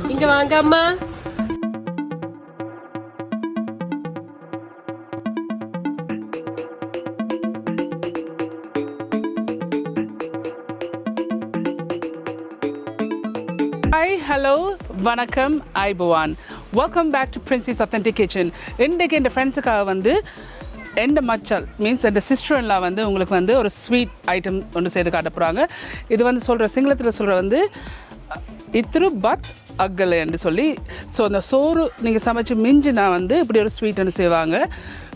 இங்க வாங்க அம்மா. Hi, hello, வணக்கம், ஐபவான். Welcome back to princess authentic kitchen. இன்றைக்கு என் ஃப்ரெண்ட்ஸுக்காக வந்து எந்த மச்சால் மீன்ஸ் என் சிஸ்டர்லாம் வந்து உங்களுக்கு வந்து ஒரு ஸ்வீட் ஐட்டம் ஒன்று செய்து காட்ட போகிறாங்க. இது வந்து சொல்கிற சிங்களத்தில் சொல்கிற வந்து இத்ரு பத் அக்கலைன்னு சொல்லி. ஸோ அந்த சோறு நீங்கள் சமைச்சு மிஞ்சினா வந்து இப்படி ஒரு ஸ்வீட்னு செய்வாங்க.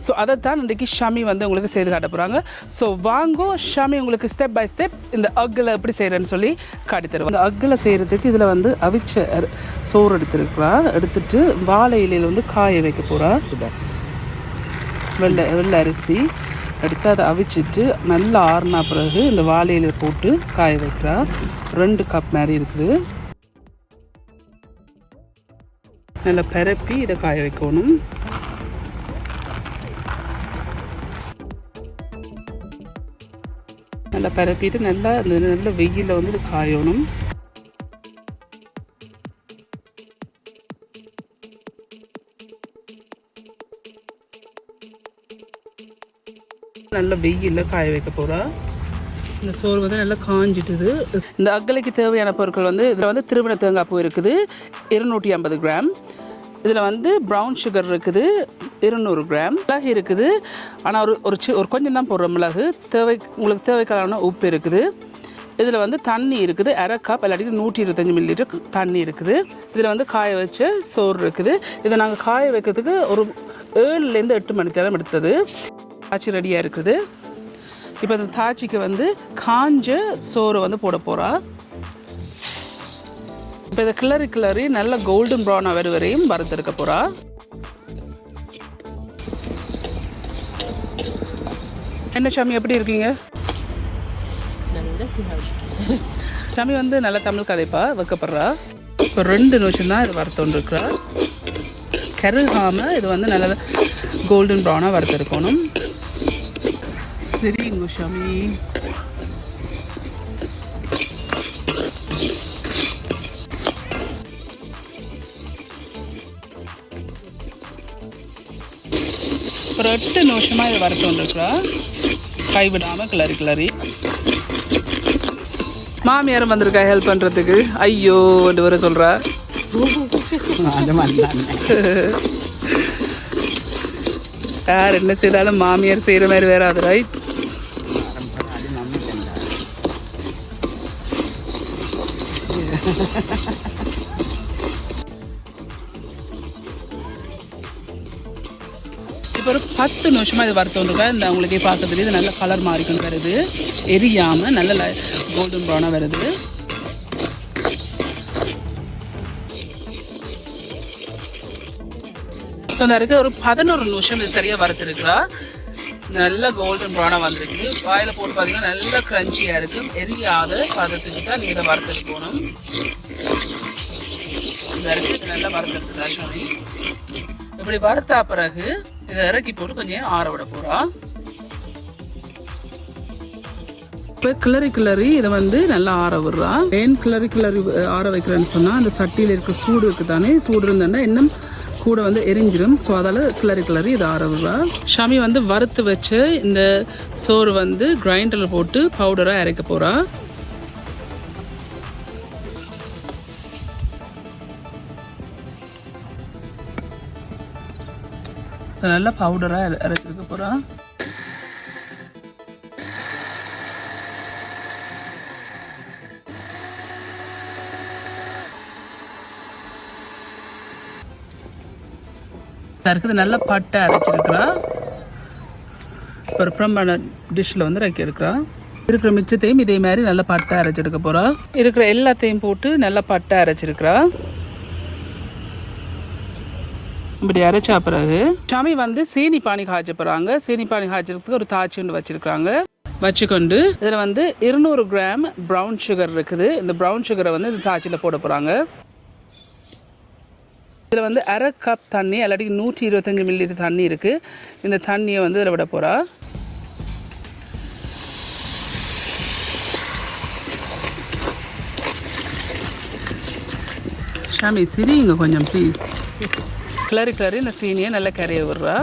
ஸோ அதைத்தான் இன்றைக்கி ஷமி வந்து உங்களுக்கு செய்து காட்ட போகிறாங்க. ஸோ வாங்கோ, ஷமி உங்களுக்கு ஸ்டெப் பை ஸ்டெப் இந்த அக்கில் எப்படி செய்கிறேன்னு சொல்லி காட்டி தருவோம். இந்த அக்கில் செய்கிறதுக்கு இதில் வந்து அவிச்ச சோறு எடுத்துட்டு வாழை இலையில் வந்து காய வைக்க போகிறா. வெள்ளை அரிசி எடுத்து அதை அவிச்சிட்டு நல்லா ஆறுனா பிறகு இந்த வாழையில போட்டு காய வைக்கிறா. 2 கப் மாதிரி இருக்குது. நல்லா பரப்பி இதை காய வைக்கணும். நல்லா பரப்பிட்டு நல்லா வெயிலில் வந்து இது காயணும். நல்ல வெயிலில் காய வைக்க போகிறா. இந்த சோறு வந்து நல்லா காஞ்சிட்டுது. இந்த அக்கலைக்கு தேவையான பொருட்கள் வந்து இதில் வந்து திருவண்ண தேங்காய் பூ இருக்குது 250 கிராம். இதில் வந்து ப்ரௌன் சுகர் இருக்குது 200 கிராம். மிளகு இருக்குது, ஆனால் ஒரு கொஞ்சம் தான் போடுற மிளகு. உங்களுக்கு தேவைக்கான உப்பு இருக்குது. இதில் வந்து தண்ணி இருக்குது 1/2 கப், இல்லாட்டி 125 மில்லிலிட்டர் தண்ணி இருக்குது. இதில் வந்து காய வச்ச சோறு இருக்குது. இதை நாங்கள் காய வைக்கிறதுக்கு ஒரு 7லேருந்து 8 மணி நேரம் எடுத்தது. தாச்சி ரெடியாக இருக்குது. இப்போ அந்த தாச்சிக்கு வந்து காஞ்ச சோறு வந்து போட போகிறா. இப்போ இதை கிளறி நல்ல கோல்டன் ப்ரௌனாக வரையும் வறுத்தெடுக்க போகிறா. என்ன ஷமி, எப்படி இருக்கீங்க? ஷமி வந்து நல்ல தமிழ் கதைப்பா வைக்கப்படுறா. இப்போ 2 நிமிஷம் தான் இது வறுத்தோன்னு இருக்கிறா. கருகாமல் இது வந்து நல்ல கோல்டன் ப்ரௌனாக வறுத்தெடுக்கணும். சரிங்க ஷமி. ஒரு 8 நிமிஷமாக இதை வறுத்து வந்துருக்குறா. கைவிடாமல் கிளறி. மாமியாரும் வந்திருக்கா ஹெல்ப் பண்ணுறதுக்கு. ஐயோ என்று வர சொல்கிறா. யார் என்ன செய்தாலும் மாமியார் செய்கிற மாதிரி வேறாது, ரைட்? இப்போ ஒரு 10 நிமிஷமாக இது வறுத்து வந்துருக்கா. இந்த உங்களுக்கே பார்க்க தெரியுது நல்ல கலர் மாறிக்கும் வருது. எரியாமல் நல்ல கோல்டன் ப்ரௌனாக வருது. ஸோ அந்த இருக்குது ஒரு 11 நிமிஷம் இது சரியாக வறுத்துருக்குறா. நல்ல கோல்டன் ப்ரௌனாக வந்துருக்கு. வாயில் போட்டு பார்த்தீங்கன்னா நல்ல க்ரன்ச்சியாக இருக்கும். எரியாத பதத்துக்கு தான் நீ இதை வறுத்துருக்கணும். இந்த அரிசி இது நல்லா வறுத்துருக்குறா. இப்படி வறுத்தா பிறகு இதை இறக்கி போட்டு கொஞ்சம் ஆற விட போகிறா. இப்போ கிளறி இதை வந்து நல்லா ஆற விடுறா. ஏன் கிளறி ஆற வைக்கிறேன்னு சொன்னால் அந்த சட்டியில் இருக்க சூடு இருக்குது தானே, சூடு இருந்தேன்னா இன்னும் கூட வந்து எரிஞ்சிடும். ஸோ அதால் கிளறி இதை ஆற விடுறா. ஷமி வந்து வறுத்து வச்சு இந்த சோறு வந்து கிரைண்டரில் போட்டு பவுடராக அரைக்க போகிறா. நல்லா பவுடராக அரைச்சிருக்க போகிறா. இருக்குது நல்லா பட்டை அரைச்சிருக்கிறா. இப்போ ஃப்ரம்பான டிஷ்ஷில் வந்து இறக்கி இருக்கிறா. இருக்கிற மிச்சத்தையும் இதே மாதிரி நல்லா பட்டை அரைச்சிருக்க போகிறா. இருக்கிற எல்லாத்தையும் போட்டு நல்லா பட்டை அரைச்சிருக்கிறா. இப்படி அரைச்சா பிறகு ஷமி வந்து சீனி பானி காய்ச்ச போகிறாங்க. சீனி பானி காய்ச்சறதுக்கு ஒரு தாச்சி ஒன்று வச்சுக்கொண்டு இதில் வந்து 200 கிராம் ப்ரௌன் சுகர் இருக்குது. இந்த ப்ரௌன் சுகரை வந்து இந்த தாச்சியில் போட போகிறாங்க. இதில் வந்து 1/2 கப் தண்ணி, இல்லாட்டி 125 மில்லிலிட்டர் தண்ணி இருக்குது. இந்த தண்ணியை வந்து இதில் விட போகிறா. ஷாமி சிரிங்க கொஞ்சம் ப்ளீஸ். கிளறி இந்த சீனியை நல்லா கரைய விடுறா.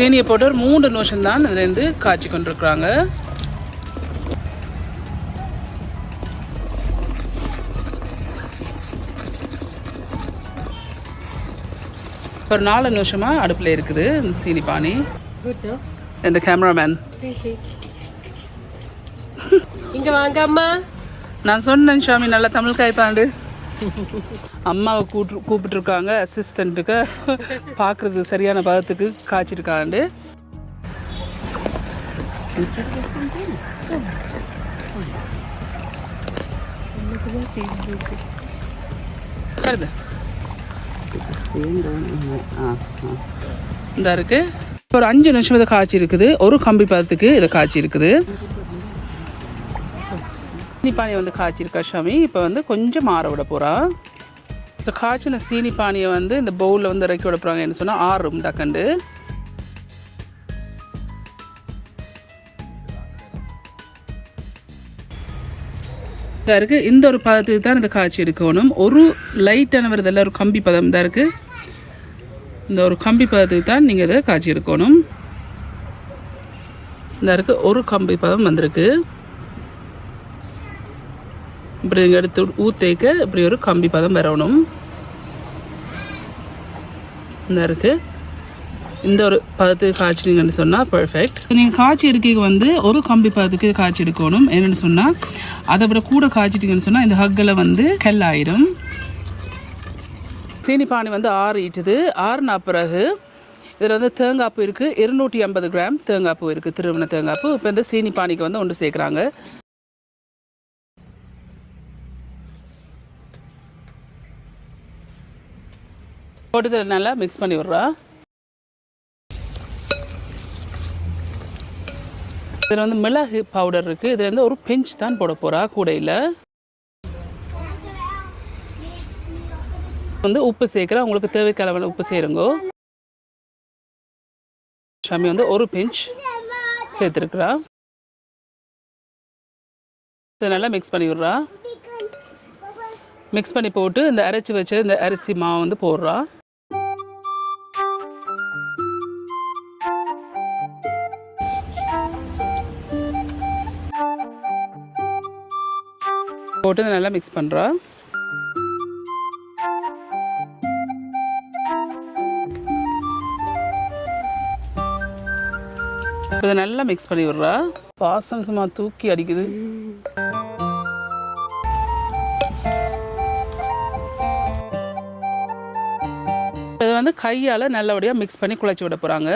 சீனியை போட்டு ஒரு 3 நிமிஷம் தான் இதுலேருந்து காய்ச்சி கொண்டிருக்குறாங்க. ஒரு 4 நிமிஷமாக அடுப்பில் இருக்குது இந்த சீனி பானி. இந்த கேமராமேன் இங்கே வாங்க அம்மா. நான் சொன்னேன் ஷாமி நல்லா தமிழ் காய்ப்பாண்டு. அம்மாவை கூப்பிட்டுருக்காங்க அசிஸ்டண்ட்டுக்கு பார்க்குறது சரியான பதத்துக்கு காய்ச்சிருக்காண்டு. இந்த இருக்கு ஒரு 5 நிமிஷம் இதை காய்ச்சி இருக்குது. ஒரு கம்பி பதத்துக்கு இதை காய்ச்சி இருக்குது. சீனி பானியை வந்து காய்ச்சிருக்கா ஷாமி. இப்போ வந்து கொஞ்சம் மாற விட போகிறா. ஸோ காய்ச்சின சீனி பானியை வந்து இந்த பவுலில் வந்து இறக்கி விட போகிறாங்க. என்ன சொன்னால் ஆறும் டக்கண்டு. இதாக இருக்குது. இந்த ஒரு பதத்துக்கு தான் இந்த காய்ச்சி எடுக்கணும். ஒரு லைட்டான வருதெல்லாம் ஒரு கம்பி பதம் தான் இருக்குது. இந்த ஒரு கம்பி பதத்துக்கு தான் நீங்கள் இதை காய்ச்சி எடுக்கணும். இந்த இருக்குது ஒரு கம்பி பதம் வந்திருக்கு. இப்படி நீங்கள் எடுத்து ஊற்றேக்க இப்படி ஒரு கம்பி பதம் வரணும். இந்த இருக்குது. இந்த ஒரு பதத்துக்கு காய்ச்சினீங்கன்னு சொன்னால் பர்ஃபெக்ட். நீங்கள் காய்ச்சி எடுக்க வந்து ஒரு கம்பி பதத்துக்கு காய்ச்சி எடுக்கணும். என்னென்னு சொன்னால் அதை விட கூட காய்ச்சிட்டிங்கன்னு சொன்னால் இந்த ஹக்கில் வந்து கல்லாயிடும். சீனி பானி வந்து ஆறிட்டுது. ஆறுனா பிறகு இதில் வந்து தேங்காய்ப்பு இருக்குது. 250 கிராம் தேங்காய்ப்பு இருக்குது, திருவண்ண தேங்காய்ப்பு. இப்போ இந்த சீனி பானிக்கு வந்து ஒன்று சேர்க்குறாங்க. போட்டு நல்லா மிக்ஸ் பண்ணி விட்றா. இதில் வந்து மிளகு பவுடர் இருக்குது. இதில் வந்து ஒரு பிஞ்ச் தான் போட போகிறா கூடையில். வந்து உப்பு சேர்க்குறா. உங்களுக்கு தேவைக்கு அளவில் உப்பு சேருங்கோ. ஷாமி வந்து ஒரு பிஞ்ச் சேர்த்துருக்குறா. இதை நல்லா மிக்ஸ் பண்ணி விட்றா. மிக்ஸ் பண்ணி போட்டு இந்த அரைச்சி வச்ச இந்த அரிசி மாவு வந்து போடுறா. போட்டு நல்லா மிக்ஸ் பண்ணுறா. இதை நல்லா மிக்ஸ் பண்ணி விட்றா. பாசம் சும்மா தூக்கி அடிக்குது. இதை வந்து கையால் நல்லபடியாக மிக்ஸ் பண்ணி குழச்சி விட போகிறாங்க.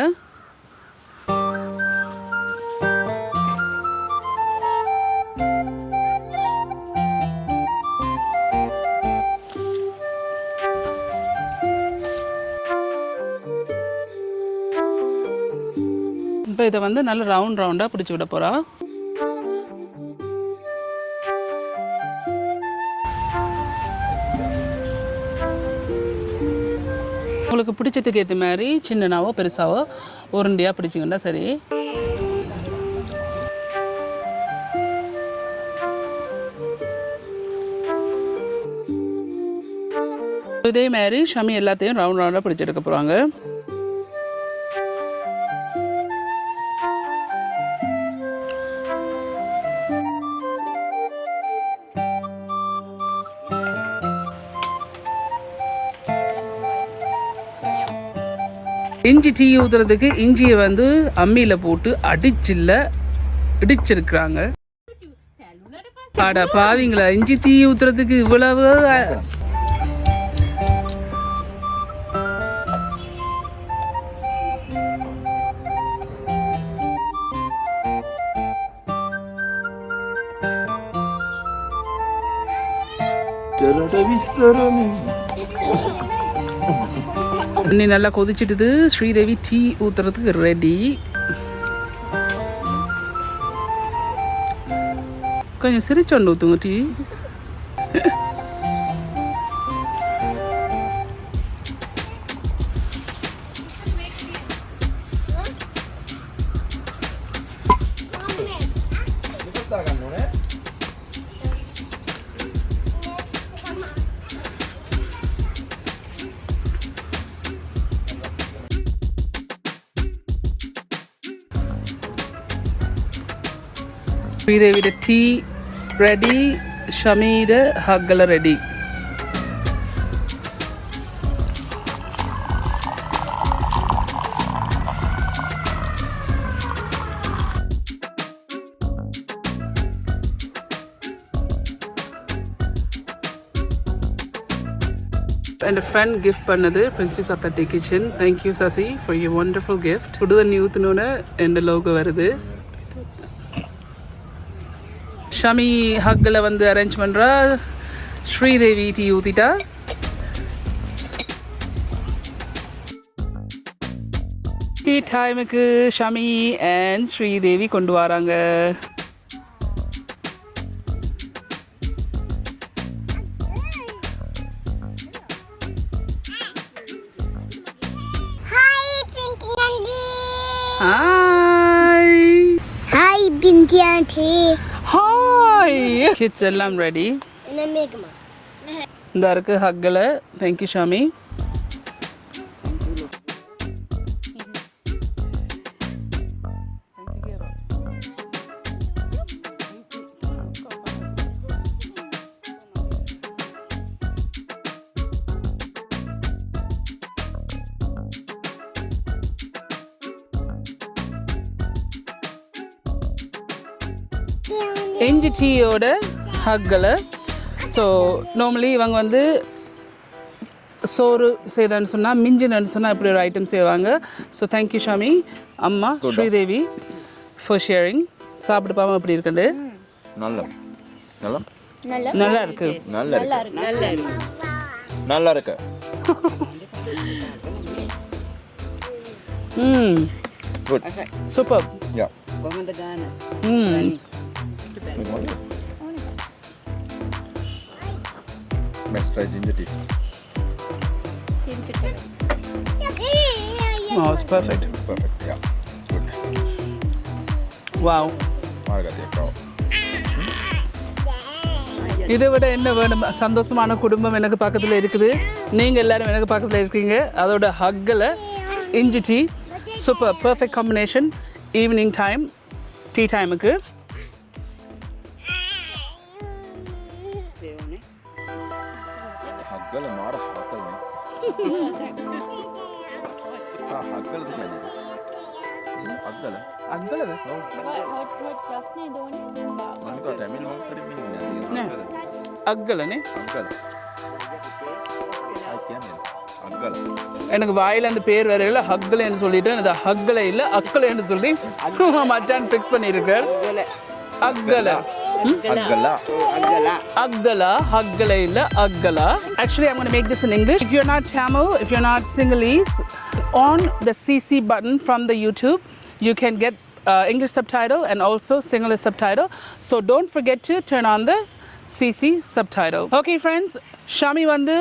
இப்போ இதை வந்து நல்ல ரவுண்டாக பிடிச்சி விட போகிறா. உங்களுக்கு பிடிச்சதுக்கு ஏற்ற மாதிரி சின்னனாவோ பெருசாவோ உருண்டையாக பிடிச்சிங்கன்னா சரி. இதே மாதிரி ஷமி எல்லாத்தையும் ரவுண்டாக பிடிச்சி எடுக்க போகிறாங்க. இஞ்சி டீ ஊற்றுறதுக்கு இஞ்சியை வந்து அம்மியில் போட்டு இடிச்சிருக்கிறாங்க. ஆடா பாவீங்களா, இஞ்சி டீ ஊற்றுறதுக்கு இவ்வளவு தண்ணி நல்லா கொதிச்சிட்டுது. ஸ்ரீதேவி டீ ஊற்றுறதுக்கு ரெடி. கொஞ்சம் சிரிச்சொண்டு ஊற்றுங்க டீ. ஸ்ரீதேவியோட டீ ரெடி, ஷமியோட ஹக்கல ready. And a friend gift பண்ணது Princess Authentic Kitchen. Thank you Sasi for your wonderful gift. புது ஊத்துனோன இந்த லோகோ வருது. ஷமி ஹக்ல வந்து அரேஞ்ச் பண்றா, ஸ்ரீதேவி டீ ஊத்திட்டா. டீ டைமுக்கு ஷமி and ஸ்ரீதேவி கொண்டு வராங்க. Hi, Binti Auntie. Hi. Kids எல்லாம் ready. என்ன மேகமா? இந்த இருக்கு ஹக்கல. Thank you Shami. இஞ்சி டீயோட ஹக்கல. ஸோ நார்மலி இவங்க வந்து சோறு செய்தான்னு சொன்னால், மிஞ்சினு சொன்னால் இப்படி ஒரு ஐட்டம் செய்வாங்க. ஸோ தேங்க்யூ ஷாமி, அம்மா ஸ்ரீதேவி ஃபார் ஷேரிங். சாப்பிட்டு பாவம் எப்படி இருக்குண்டு? நல்லா இருக்கு. நல்லா இருக்கு. Good. Super. Yeah. Let's try ginger tea. Oh, it's perfect. Perfect. Yeah. Good. Wow. இதை விட என்ன வேணும்? சந்தோஷமான குடும்பம் எனக்கு பக்கத்தில் இருக்குது, நீங்கள் எல்லாரும் எனக்கு பக்கத்தில் இருக்கீங்க. அதோட ஹக்கில் இஞ்சி tea super, perfect combination. Evening time tea டைமுக்கு. हग्गल मार हाकल में हां हग्गल से क्या हग्गल हग्गल है हॉट प्रश्न दोने मन का तमिल में करीब नहीं हग्गल ने हग्गल आई क्या है हग्गल எனக்கு வாயில அந்த பேர் வேற இல்ல, ஹக்கலன்னு சொல்லிட்டு அந்த ஹக்கல இல்ல அக்கலன்னு சொல்லி மச்சான் ஃபிக்ஸ் பண்ணிருக்கார். அக்கல Haggala illa Aggala. Actually, I'm going to make this in English. If you're not Tamil, if you're not Sinhalese, on the CC button from the YouTube, you can get English subtitle and also Sinhalese subtitle. So don't forget to turn on the CC subtitle. Okay friends, Shami வந்து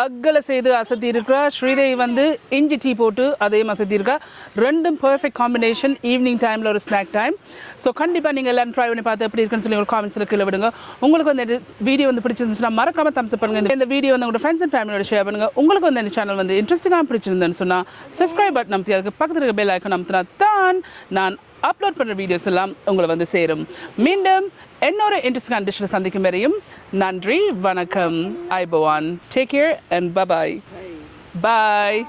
அக்கலை செய்து அசத்தியிருக்கிறா, ஸ்ரீதேவி வந்து இஞ்சி tea போட்டு அதையும் அசத்தியிருக்கா. ரெண்டும் perfect combination. Evening டைமில் ஒரு snack time. So கண்டிப்பாக நீங்கள் எல்லோரும் ட்ரை பண்ணி பார்த்து எப்படி இருக்குன்னு சொல்லி ஒரு காமெண்ட்ஸில் கீழே விடுங்க. உங்களுக்கு வந்து இந்த வீடியோ வந்து பிடிச்சிருந்துச்சுன்னா மறக்காமல் தம்ஸ் அப் பண்ணுங்கள். இந்த வீடியோ வந்து உங்களோட ஃப்ரெண்ட்ஸ் அண்ட் ஃபேமிலியோட ஷேர் பண்ணுங்கள். உங்களுக்கு வந்து இந்த சேனல் வந்து இன்ட்ரெஸ்டிங்காக பிடிச்சிருந்தேன்னு சொன்னால் சப்ஸ்கிரைப் பட்டன் அமுத்தி அதுக்கு பக்கத்தில் இருக்க பெல் ஐக்கன் அமுத்தினா தான் நான் அப்லோட் பண்ணுற வீடியோஸ் எல்லாம் உங்களை வந்து சேரும். மீண்டும் இன்னொரு இன்ட்ரெஸ்டிங்கான டிஷ்ஷில் சந்திக்கும் வரையும் நன்றி, வணக்கம், ஐபவான். Take care and bye bye. Bye.